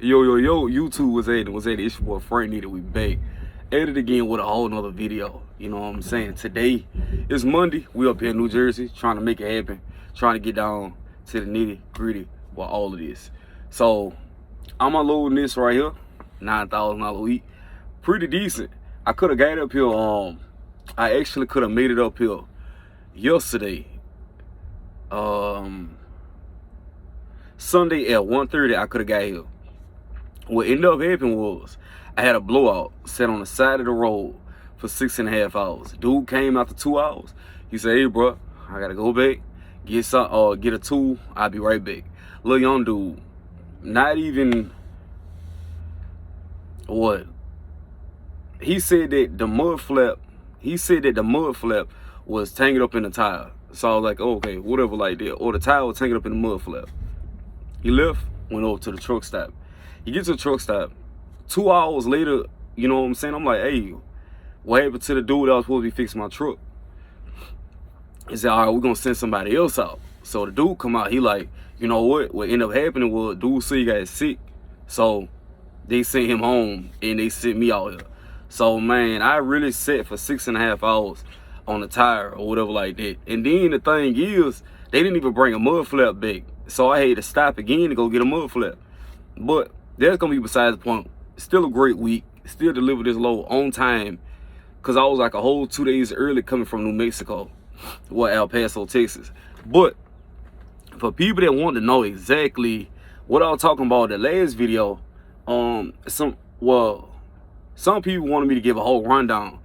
Yo, YouTube was at it. It's your boy Frank Needed. We back. At it again with a whole nother video. You know what I'm saying? Today is Monday. We up here in New Jersey trying to make it happen. Trying to get down to the nitty gritty with all of this. So I'm unloading this right here. $9,000 a week. Pretty decent. I could have got it up here. I actually could have made it up here yesterday. Sunday at 1:30 I could have got here. What ended up happening was I had a blowout set on the side of the road for 6.5 hours. Dude came after 2 hours. He said, "Hey, bro, I gotta go back, get a tool. I'll be right back." Little young dude, not even what he said that the mud flap. He said that the mud flap was tangled up in the tire. So I was like, oh, okay, whatever, like that. Or the tire was tangled up in the mud flap. He left, went over to the truck stop. He gets to the truck stop. 2 hours later, you know what I'm saying? I'm like, hey, what happened to the dude that was supposed to be fixing my truck? He said, all right, we're gonna send somebody else out. So the dude come out, he like, you know what? What ended up happening was dude said he got sick. So they sent him home and they sent me out here. So man, I really sat for 6.5 hours on the tire or whatever like that. And then the thing is, they didn't even bring a mud flap back. So I had to stop again to go get a mud flap. But that's gonna be besides the point. Still a great week. Still delivered this load on time. Cause I was like a whole 2 days early coming from New Mexico. Well, El Paso, Texas. But for people that want to know exactly what I was talking about in the last video, some people wanted me to give a whole rundown.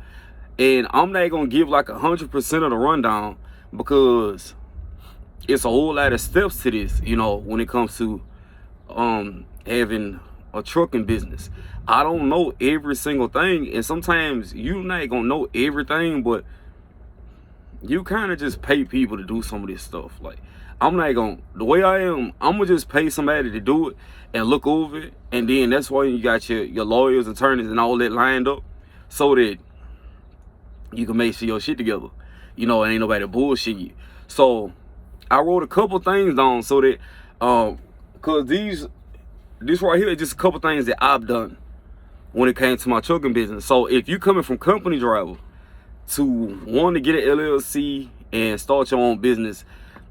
And I'm not gonna give like 100% of the rundown because it's a whole lot of steps to this, you know, when it comes to having a trucking business. I don't know every single thing, and sometimes you're not gonna know everything, but you kind of just pay people to do some of this stuff. Like, I'm not gonna, the way I am, I'm gonna just pay somebody to do it and look over it, and then that's why you got your lawyers, attorneys, and all that lined up so that you can make sure your shit together. You know, ain't nobody bullshit you. So I wrote a couple things down so that, cause this right here is just a couple things that I've done when it came to my trucking business. So if you coming from company driver to want to get an LLC and start your own business,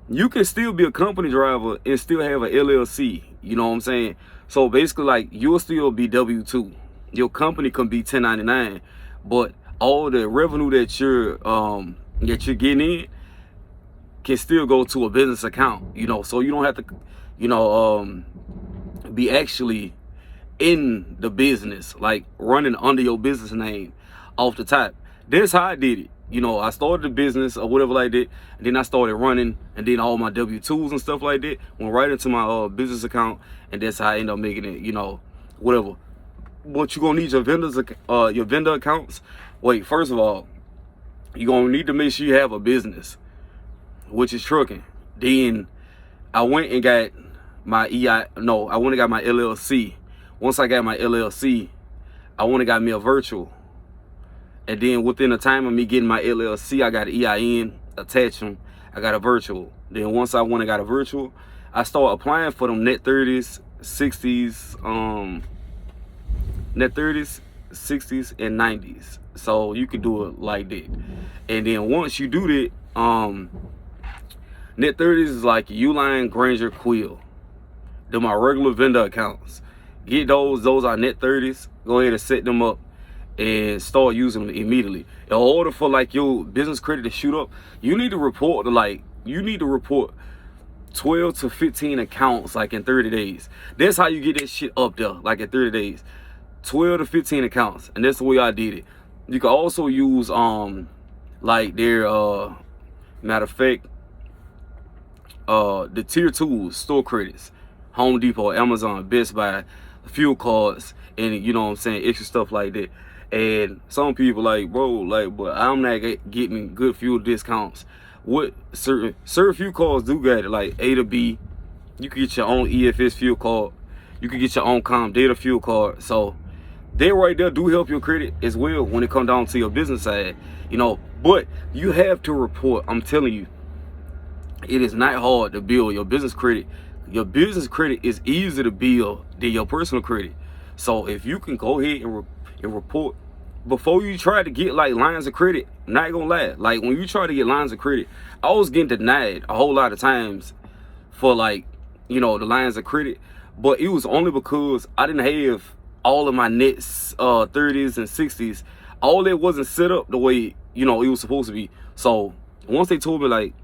you can still be a company driver and still have an LLC. You know what I'm saying? So basically, like, you'll still be W-2. Your company can be 1099, but all the revenue that you're getting in can still go to a business account. You know, so you don't have to, you know, be actually in the business, like running under your business name off the top. That's how I did it. You know, I started the business or whatever like that, and then I started running, and then all my W-2s and stuff like that went right into my business account, and that's how I ended up making it, you know, whatever. But you're gonna need your vendor accounts. Wait, first of all, you're gonna need to make sure you have a business, which is trucking. Then I went and got my I went and got my LLC. Once I got my LLC, I went and got me a virtual. And then within the time of me getting my LLC, I got an EIN, attachment, I got a virtual. Then once I went and got a virtual, I started applying for them net 30s, 60s, net 30s, 60s, and 90s. So you can do it like that. And then once you do that, net 30s is like Uline, Granger, Quill. They're my regular vendor accounts. Get those are net 30s. Go ahead and set them up and start using them immediately. In order for like your business credit to shoot up, you need to report 12 to 15 accounts like in 30 days. That's how you get that shit up there, like in 30 days. 12 to 15 accounts, and that's the way I did it. You can also use like their matter of fact, the tier 2 store credits, Home Depot, Amazon, Best Buy, fuel cards, and you know what I'm saying, extra stuff like that. And some people like, bro, like, but I'm not getting good fuel discounts. What certain fuel cards do got it, like A to B. You can get your own EFS fuel card. You can get your own Comdata fuel card. So they right there do help your credit as well when it comes down to your business side, you know. But you have to report. I'm telling you, it is not hard to build your business credit Your business credit is easier to build than your personal credit. So if you can go ahead and report before you try to get like lines of credit, not gonna lie, like when you try to get lines of credit, I was getting denied a whole lot of times for like, you know, the lines of credit, but it was only because I didn't have all of my nets 30s and 60s. All that wasn't set up the way, you know, it was supposed to be. So once they told me like,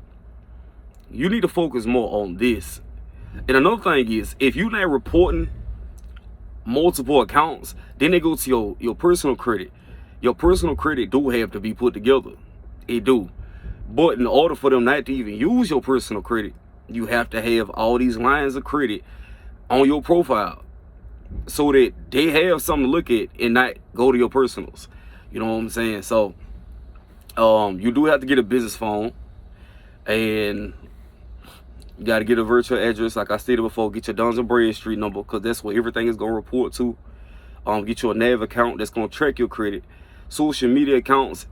you need to focus more on this. And another thing is, if you're not reporting multiple accounts, then they go to your personal credit. Your personal credit do have to be put together. It do. But in order for them not to even use your personal credit, you have to have all these lines of credit on your profile so that they have something to look at and not go to your personals. You know what I'm saying? So you do have to get a business phone, and you got to get a virtual address. Like I stated before, get your Duns and Bradstreet number, because that's where everything is going to report to. Get you a NAV account that's going to track your credit. Social media accounts,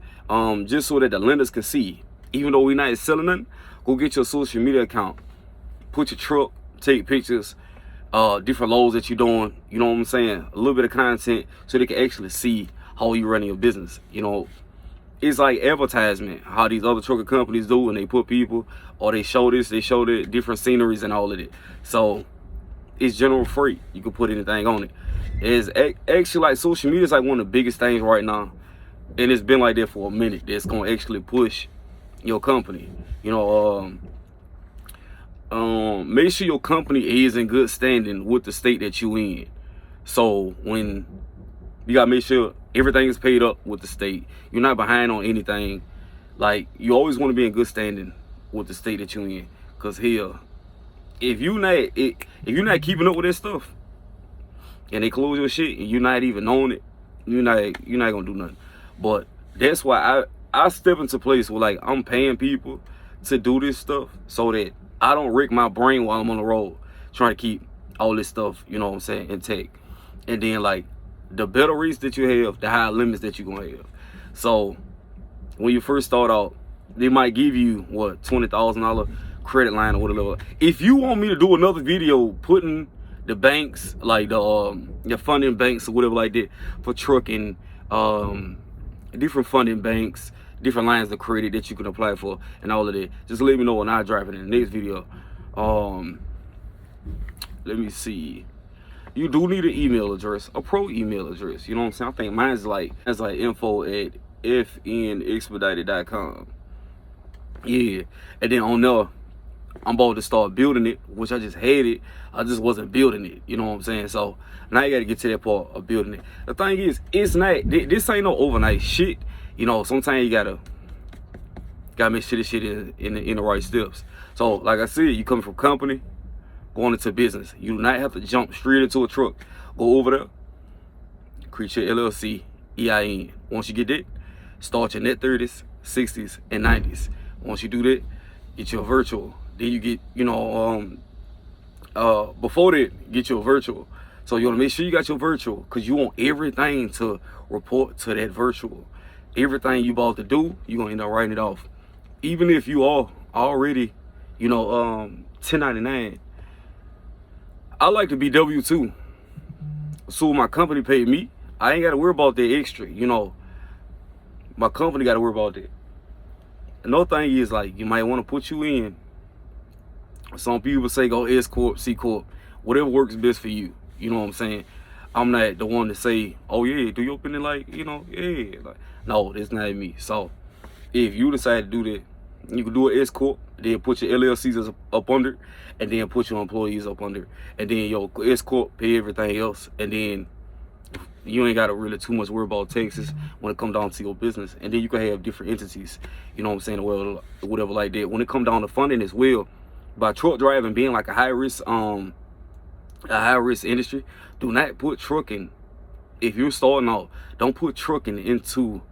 just so that the lenders can see. Even though we're not selling nothing, go get your social media account. Put your truck, take pictures, different loads that you're doing. You know what I'm saying? A little bit of content so they can actually see how you running your business. You know, it's like advertisement, how these other trucker companies do, and they put people, or they show this, they show the different sceneries and all of it. So it's general free. You can put anything on it. It's actually like social media is like one of the biggest things right now, and it's been like that for a minute. That's gonna actually push your company. You know, make sure your company is in good standing with the state that you in. So when you gotta make sure everything is paid up with the state, you're not behind on anything. Like, you always want to be in good standing with the state that you're in, cause hell, if you're not keeping up with that stuff, and they close your shit and you're not even knowing it, you're not gonna do nothing. But that's why I step into place where like I'm paying people to do this stuff so that I don't wreck my brain while I'm on the road trying to keep all this stuff, you know what I'm saying, intact. And then like the better rates that you have, the higher limits that you're gonna have. So when you first start out, they might give you what, $20,000 credit line or whatever. If you want me to do another video putting the banks, like the funding banks or whatever like that for trucking, different funding banks, different lines of credit that you can apply for and all of that, just let me know when I drive it in the next video. Let me see. You do need an email address, a pro email address. You know what I'm saying? I think mine's like info@fnexpedited.com. Yeah, and then on there, I'm about to start building it, which I just had it. I just wasn't building it. You know what I'm saying? So now you got to get to that part of building it. The thing is, it's not. This ain't no overnight shit. You know, sometimes you gotta make sure this shit in the right steps. So like I said, you come from company going into business. You do not have to jump straight into a truck. Go over there, create your LLC, EIN. Once you get that, start your net 30s, 60s, and 90s. Once you do that, get your virtual. Then you get, you know, before that, get your virtual. So you want to make sure you got your virtual, because you want everything to report to that virtual. Everything you about to do, you're going to end up writing it off. Even if you are already, you know, 1099. I like to be W-2. So my company paid me, I ain't got to worry about that extra, you know. My company got to worry about that. Another thing is, like, you might want to put you in. Some people say go S Corp, C Corp, whatever works best for you. You know what I'm saying? I'm not the one to say, oh yeah, do your opinion, like, you know, yeah. Like, no, that's not me. So if you decide to do that, you can do an S Corp, then put your LLCs up under, and then put your employees up under, and then your S Corp pay everything else, and then you ain't got to really too much worry about taxes when it comes down to your business. And then you can have different entities, you know what I'm saying, well, whatever like that. When it comes down to funding as well, by truck driving being like a high risk industry, do not put trucking, if you're starting out, don't put trucking into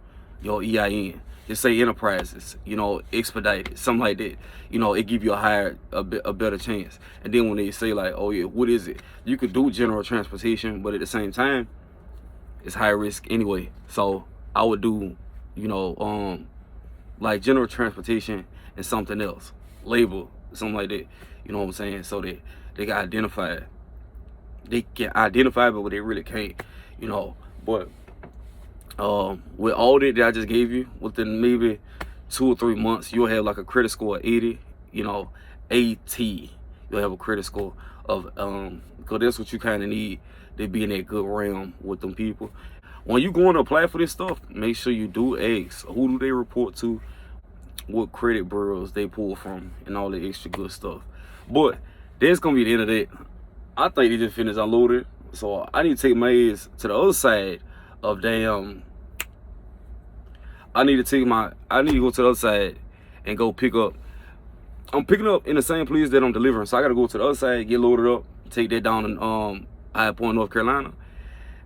your EIN. Just say enterprises, you know, expedited, something like that. You know, it give you a better chance. And then when they say like, oh yeah, what is it? You could do general transportation, but at the same time, it's high risk anyway. So I would do, you know, like general transportation and something else, label, something like that. You know what I'm saying? So that they got identified. They can identify, but they really can't, you know. But with all that I just gave you, within maybe 2 or 3 months, you'll have like a credit score of 80, you know, 80. You'll have a credit score of because that's what you kind of need to be in that good realm with them people. When you going to apply for this stuff, make sure you do ask who do they report to, what credit bureaus they pull from, and all the extra good stuff. But that's gonna be the end of that. I think they just finished unloaded, so I need to take my ass to the other side of damn. I need to go to the other side and go pick up. I'm picking up in the same place that I'm delivering, so I gotta go to the other side, get loaded up, take that down in High Point, North Carolina.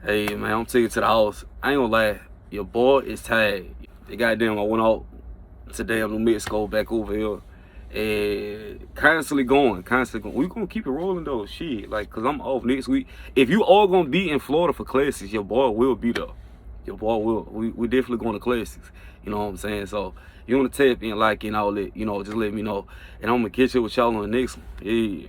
Hey man, I'm taking it to the house. I ain't gonna lie, your boy is tired. The goddamn, I went out to damn New Mexico, back over here, and constantly going. We gonna keep it rolling though, shit. Like, cause I'm off next week. If you all gonna be in Florida for classes, your boy will be there. Your boy will. We definitely going to classes. You know what I'm saying? So you wanna tap in, like, and all that, you know, just let me know. And I'm gonna catch up with y'all on the next one. Yeah.